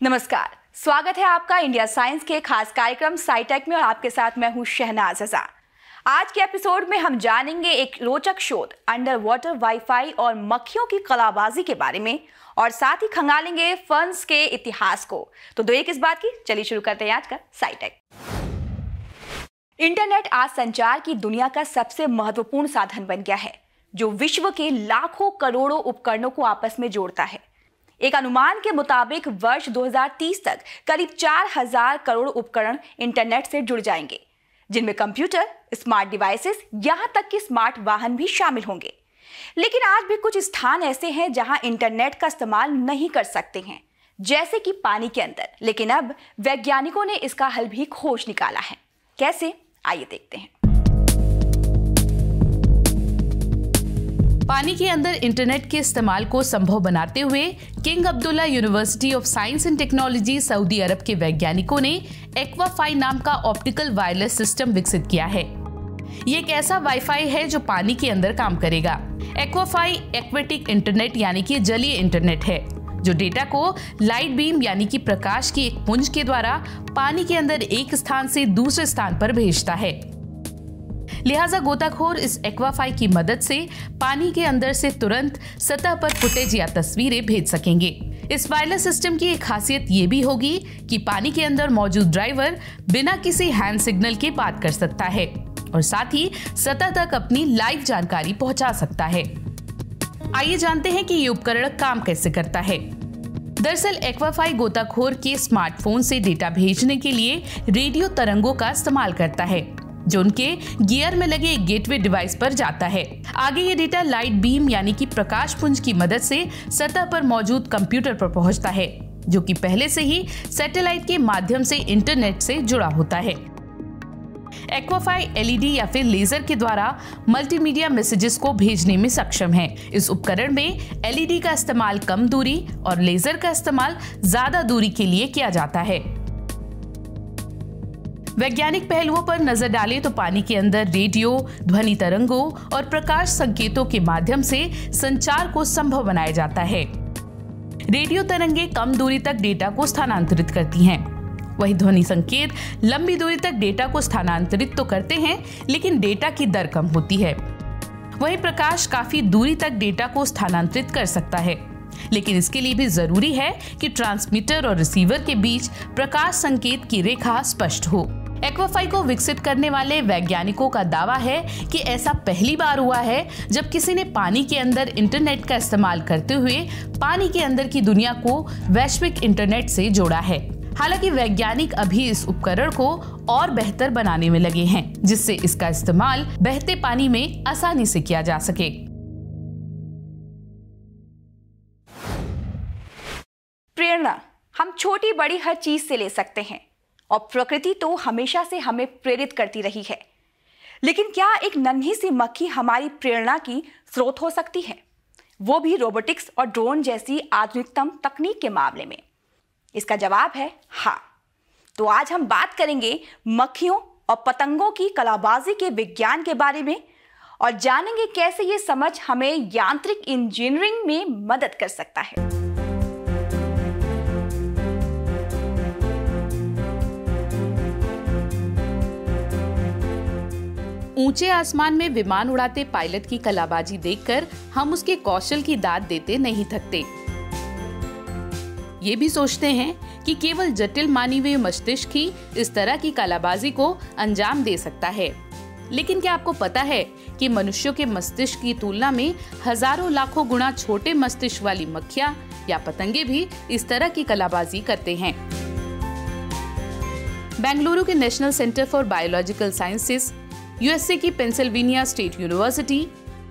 नमस्कार, स्वागत है आपका इंडिया साइंस के खास कार्यक्रम साइटेक में और आपके साथ मैं हूं शहनाज रजा। आज के एपिसोड में हम जानेंगे एक रोचक शोध अंडर वाटर वाईफाई और मक्खियों की कलाबाजी के बारे में और साथ ही खंगालेंगे फर्न्स के इतिहास को। तो देर किस बात की, चलिए शुरू करते हैं आज का साइटेक। इंटरनेट आज संचार की दुनिया का सबसे महत्वपूर्ण साधन बन गया है, जो विश्व के लाखों करोड़ों उपकरणों को आपस में जोड़ता है। एक अनुमान के मुताबिक वर्ष 2030 तक करीब 4000 करोड़ उपकरण इंटरनेट से जुड़ जाएंगे, जिनमें कंप्यूटर, स्मार्ट डिवाइसेस, यहां तक कि स्मार्ट वाहन भी शामिल होंगे। लेकिन आज भी कुछ स्थान ऐसे हैं जहां इंटरनेट का इस्तेमाल नहीं कर सकते हैं, जैसे कि पानी के अंदर। लेकिन अब वैज्ञानिकों ने इसका हल भी खोज निकाला है। कैसे, आइए देखते हैं। पानी के अंदर इंटरनेट के इस्तेमाल को संभव बनाते हुए King Abdullah University of Science and Technology सऊदी अरब के वैज्ञानिकों ने एक्वाफाई नाम का ऑप्टिकल वायरलेस सिस्टम विकसित किया है। ये एक ऐसा वाईफाई है जो पानी के अंदर काम करेगा। एक्वाफाई एक्वेटिक इंटरनेट यानी कि जलीय इंटरनेट है, जो डेटा को लाइट बीम यानी कि प्रकाश की एक पुंज के द्वारा पानी के अंदर एक स्थान से दूसरे स्थान पर भेजता है। लिहाजा गोताखोर इस एक्वाफाई की मदद से पानी के अंदर से तुरंत सतह पर फुटेज या तस्वीरें भेज सकेंगे। इस वायरलेस सिस्टम की एक खासियत ये भी होगी कि पानी के अंदर मौजूद ड्राइवर बिना किसी हैंड सिग्नल के बात कर सकता है और साथ ही सतह तक अपनी लाइव जानकारी पहुंचा सकता है। आइए जानते हैं कि ये उपकरण काम कैसे करता है। दरअसल एक्वाफाई गोताखोर के स्मार्टफोन से डेटा भेजने के लिए रेडियो तरंगों का इस्तेमाल करता है, जो उनके गियर में लगे एक गेटवे डिवाइस पर जाता है। आगे ये डेटा लाइट बीम यानी कि प्रकाश पुंज की मदद से सतह पर मौजूद कंप्यूटर पर पहुंचता है, जो कि पहले से ही सैटेलाइट के माध्यम से इंटरनेट से जुड़ा होता है। एक्वाफाई एलईडी या फिर लेजर के द्वारा मल्टीमीडिया मैसेजेस को भेजने में सक्षम है। इस उपकरण में एलईडी का इस्तेमाल कम दूरी और लेजर का इस्तेमाल ज्यादा दूरी के लिए किया जाता है। वैज्ञानिक पहलुओं पर नजर डालें तो पानी के अंदर रेडियो, ध्वनि तरंगों और प्रकाश संकेतों के माध्यम से संचार को संभव बनाया जाता है। रेडियो तरंगे कम दूरी तक डेटा को स्थानांतरित करती हैं, वही ध्वनि संकेत लंबी दूरी तक डेटा को स्थानांतरित तो करते हैं, लेकिन डेटा की दर कम होती है। वही प्रकाश काफी दूरी तक डेटा को स्थानांतरित कर सकता है, लेकिन इसके लिए भी जरूरी है कि ट्रांसमीटर और रिसीवर के बीच प्रकाश संकेत की रेखा स्पष्ट हो। एक्वाफाई को विकसित करने वाले वैज्ञानिकों का दावा है कि ऐसा पहली बार हुआ है जब किसी ने पानी के अंदर इंटरनेट का इस्तेमाल करते हुए पानी के अंदर की दुनिया को वैश्विक इंटरनेट से जोड़ा है। हालांकि वैज्ञानिक अभी इस उपकरण को और बेहतर बनाने में लगे हैं, जिससे इसका इस्तेमाल बहते पानी में आसानी से किया जा सके। प्रेरणा हम छोटी बड़ी हर चीज से ले सकते हैं और प्रकृति तो हमेशा से हमें प्रेरित करती रही है। लेकिन क्या एक नन्ही सी मक्खी हमारी प्रेरणा की स्रोत हो सकती है, वो भी रोबोटिक्स और ड्रोन जैसी आधुनिकतम तकनीक के मामले में? इसका जवाब है हाँ। तो आज हम बात करेंगे मक्खियों और पतंगों की कलाबाजी के विज्ञान के बारे में और जानेंगे कैसे ये समझ हमें यांत्रिक इंजीनियरिंग में मदद कर सकता है। ऊंचे आसमान में विमान उड़ाते पायलट की कलाबाजी देखकर हम उसके कौशल की दाद देते नहीं थकते। ये भी सोचते हैं कि केवल जटिल मानवीय मस्तिष्क ही इस तरह की कलाबाजी को अंजाम दे सकता है। लेकिन क्या आपको पता है कि मनुष्यों के मस्तिष्क की तुलना में हजारों लाखों गुना छोटे मस्तिष्क वाली मक्खियां या पतंगे भी इस तरह की कलाबाजी करते हैं। बेंगलुरु के national centre for biological sciences, USA की पेंसिल्वेनिया स्टेट यूनिवर्सिटी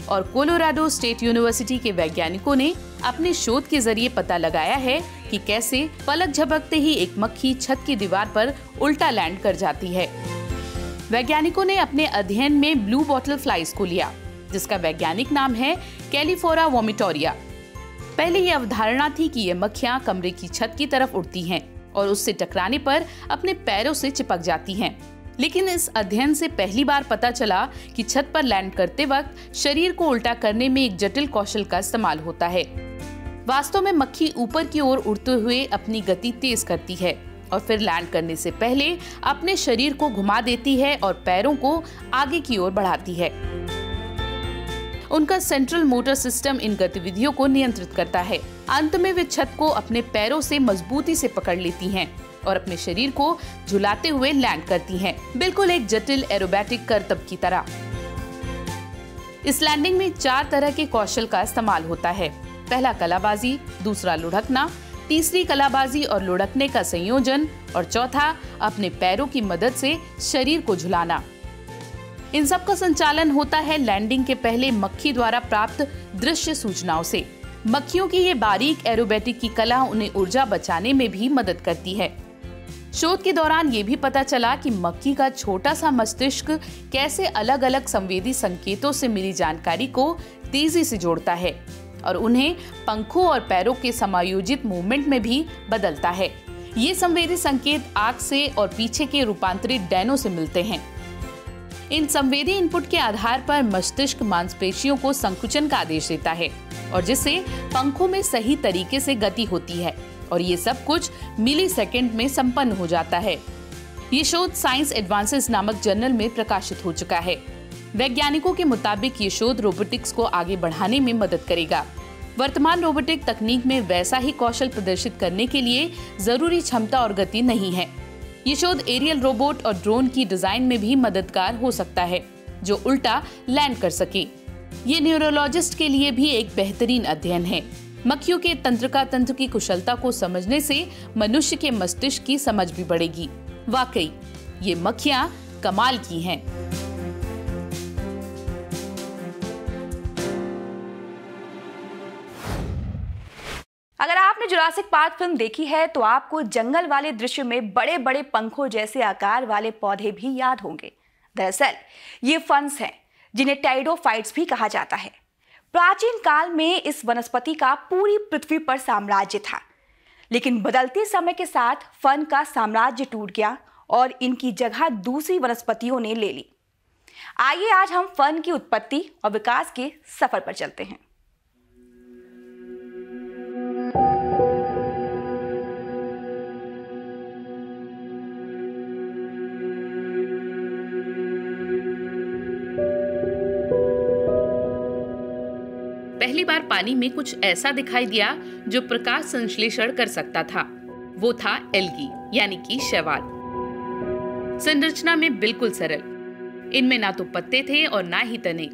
और कोलोराडो स्टेट यूनिवर्सिटी के वैज्ञानिकों ने अपने शोध के जरिए पता लगाया है कि कैसे पलक झपकते ही एक मक्खी छत की दीवार पर उल्टा लैंड कर जाती है। वैज्ञानिकों ने अपने अध्ययन में ब्लू बॉटल फ्लाइज को लिया, जिसका वैज्ञानिक नाम है कैलिफोरा वोमिटोरिया। पहले ये अवधारणा थी कि ये मक्खियां कमरे की छत की तरफ उड़ती हैं और उससे टकराने पर अपने पैरों से चिपक जाती हैं। लेकिन इस अध्ययन से पहली बार पता चला कि छत पर लैंड करते वक्त शरीर को उल्टा करने में एक जटिल कौशल का इस्तेमाल होता है। वास्तव में मक्खी ऊपर की ओर उड़ते हुए अपनी गति तेज करती है और फिर लैंड करने से पहले अपने शरीर को घुमा देती है और पैरों को आगे की ओर बढ़ाती है। उनका सेंट्रल मोटर सिस्टम इन गतिविधियों को नियंत्रित करता है। अंत में वे छत को अपने पैरों से मजबूती से पकड़ लेती हैं और अपने शरीर को झुलाते हुए लैंड करती हैं, बिल्कुल एक जटिल एरोबैटिक करतब की तरह। इस लैंडिंग में 4 तरह के कौशल का इस्तेमाल होता है। पहला कलाबाजी, दूसरा लुढ़कना, तीसरी कलाबाजी और लुढ़कने का संयोजन और चौथा अपने पैरों की मदद से शरीर को झुलाना। इन सब का संचालन होता है लैंडिंग के पहले मक्खी द्वारा प्राप्त दृश्य सूचनाओं से। मक्खियों की ये बारीक एरोबैटिक की कला उन्हें ऊर्जा बचाने में भी मदद करती है। शोध के दौरान ये भी पता चला कि मक्खी का छोटा सा मस्तिष्क कैसे अलग अलग संवेदी संकेतों से मिली जानकारी को तेजी से जोड़ता है और उन्हें पंखों और पैरों के समायोजित मूवमेंट में भी बदलता है। ये संवेदी संकेत आँख से और पीछे के रूपांतरित डैनों से मिलते हैं। इन संवेदी इनपुट के आधार पर मस्तिष्क मांसपेशियों को संकुचन का आदेश देता है और जिससे पंखों में सही तरीके से गति होती है और ये सब कुछ मिलीसेकंड में संपन्न हो जाता है। ये शोध साइंस एडवांसेस नामक जर्नल में प्रकाशित हो चुका है। वैज्ञानिकों के मुताबिक ये शोध रोबोटिक्स को आगे बढ़ाने में मदद करेगा। वर्तमान रोबोटिक तकनीक में वैसा ही कौशल प्रदर्शित करने के लिए जरूरी क्षमता और गति नहीं है। ये शोध एरियल रोबोट और ड्रोन की डिजाइन में भी मददगार हो सकता है जो उल्टा लैंड कर सके। ये न्यूरोलॉजिस्ट के लिए भी एक बेहतरीन अध्ययन है। मक्खियों के तंत्रिका तंत्र की कुशलता को समझने से मनुष्य के मस्तिष्क की समझ भी बढ़ेगी। वाकई ये मक्खियां कमाल की हैं। अगर आपने जुरासिक पार्क फिल्म देखी है तो आपको जंगल वाले दृश्य में बड़े बड़े पंखों जैसे आकार वाले पौधे भी याद होंगे। दरअसल ये फर्न्स हैं जिन्हें टेरिडोफाइट्स भी कहा जाता है। प्राचीन काल में इस वनस्पति का पूरी पृथ्वी पर साम्राज्य था, लेकिन बदलते समय के साथ फर्न का साम्राज्य टूट गया और इनकी जगह दूसरी वनस्पतियों ने ले ली। आइए आज हम फर्न की उत्पत्ति और विकास के सफर पर चलते हैं। पहली बार पानी में कुछ ऐसा दिखाई दिया जो प्रकाश संश्लेषण कर सकता था। वो था एल्गी यानी कि शैवाल। संरचना में बिल्कुल सरल, इनमें ना तो पत्ते थे और ना ही तने।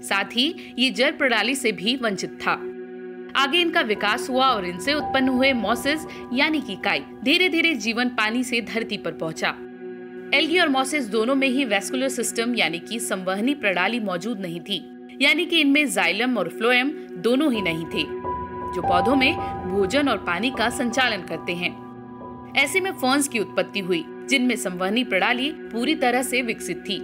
साथ ही ये जल प्रणाली से भी वंचित था। आगे इनका विकास हुआ और इनसे उत्पन्न हुए मॉसेस यानी कि काई धीरे धीरे जीवन पानी से धरती पर पहुंचा। एल्गी और मॉसेस दोनों में ही वैस्कुलर सिस्टम यानी कि संवहनी प्रणाली मौजूद नहीं थी, यानी कि इनमें जाइलम और फ्लोएम दोनों ही नहीं थे जो पौधों में भोजन और पानी का संचालन करते हैं। ऐसे में फर्न्स की उत्पत्ति हुई जिनमें संवहनी प्रणाली पूरी तरह से विकसित थी।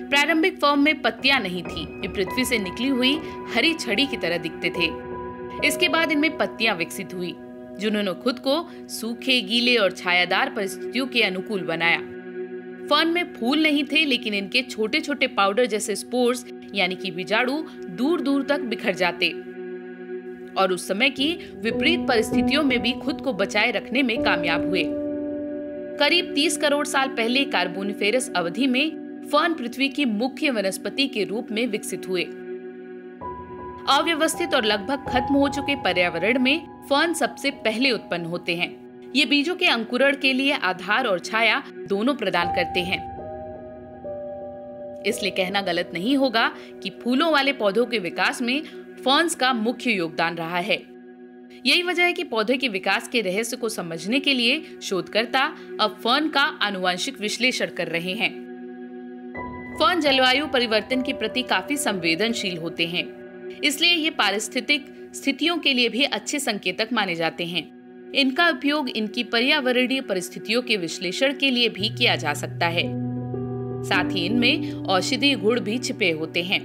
प्रारंभिक फॉर्म में पत्तियां नहीं थी, ये पृथ्वी से निकली हुई हरी छड़ी की तरह दिखते थे। इसके बाद इनमें पत्तियां विकसित हुई जिन्होंने खुद को सूखे, गीले और छायादार परिस्थितियों के अनुकूल बनाया। फर्न में फूल नहीं थे, लेकिन इनके छोटे छोटे पाउडर जैसे स्पोर्स यानी कि बीजाणु दूर दूर तक बिखर जाते और उस समय की विपरीत परिस्थितियों में भी खुद को बचाए रखने में कामयाब हुए। करीब 30 करोड़ साल पहले कार्बोनिफेरस अवधि में फर्न पृथ्वी की मुख्य वनस्पति के रूप में विकसित हुए। अव्यवस्थित और लगभग खत्म हो चुके पर्यावरण में फर्न सबसे पहले उत्पन्न होते हैं। ये बीजों के अंकुरण के लिए आधार और छाया दोनों प्रदान करते हैं। इसलिए कहना गलत नहीं होगा कि फूलों वाले पौधों के विकास में फर्न्स का मुख्य योगदान रहा है। यही वजह है कि पौधे के विकास के रहस्य को समझने के लिए शोधकर्ता अब फर्न का आनुवंशिक विश्लेषण कर रहे हैं। फर्न जलवायु परिवर्तन के प्रति काफी संवेदनशील होते हैं, इसलिए ये पारिस्थितिक स्थितियों के लिए भी अच्छे संकेतक माने जाते हैं। इनका उपयोग इनकी पर्यावरणीय परिस्थितियों के विश्लेषण के लिए भी किया जा सकता है। साथ ही इनमें औषधीय गुण भी छिपे होते हैं।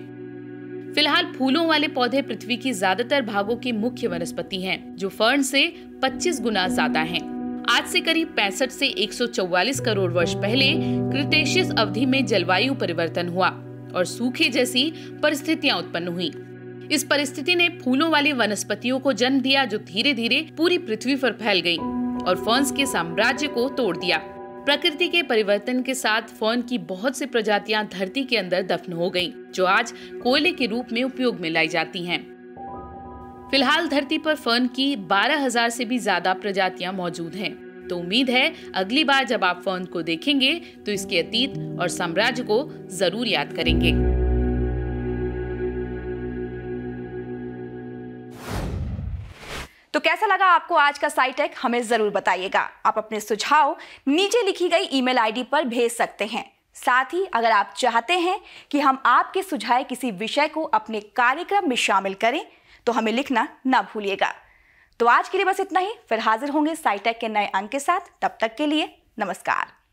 फिलहाल फूलों वाले पौधे पृथ्वी की ज्यादातर भागों की मुख्य वनस्पति हैं, जो फर्न से 25 गुना ज्यादा हैं। आज से करीब 65 से 144 करोड़ वर्ष पहले क्रिटेशियस अवधि में जलवायु परिवर्तन हुआ और सूखे जैसी परिस्थितियां उत्पन्न हुई। इस परिस्थिति ने फूलों वाली वनस्पतियों को जन्म दिया, जो धीरे धीरे पूरी पृथ्वी पर फैल गई और फर्न्स के साम्राज्य को तोड़ दिया। प्रकृति के परिवर्तन के साथ फर्न की बहुत सी प्रजातियां धरती के अंदर दफन हो गईं, जो आज कोयले के रूप में उपयोग में लाई जाती हैं। फिलहाल धरती पर फर्न की 12,000 से भी ज्यादा प्रजातियां मौजूद हैं। तो उम्मीद है अगली बार जब आप फर्न को देखेंगे तो इसके अतीत और साम्राज्य को जरूर याद करेंगे। तो कैसा लगा आपको आज का SciTech, हमें जरूर बताइएगा। आप अपने सुझाव नीचे लिखी गई ईमेल आईडी पर भेज सकते हैं। साथ ही अगर आप चाहते हैं कि हम आपके सुझाए किसी विषय को अपने कार्यक्रम में शामिल करें तो हमें लिखना ना भूलिएगा। तो आज के लिए बस इतना ही। फिर हाजिर होंगे SciTech के नए अंक के साथ। तब तक के लिए नमस्कार।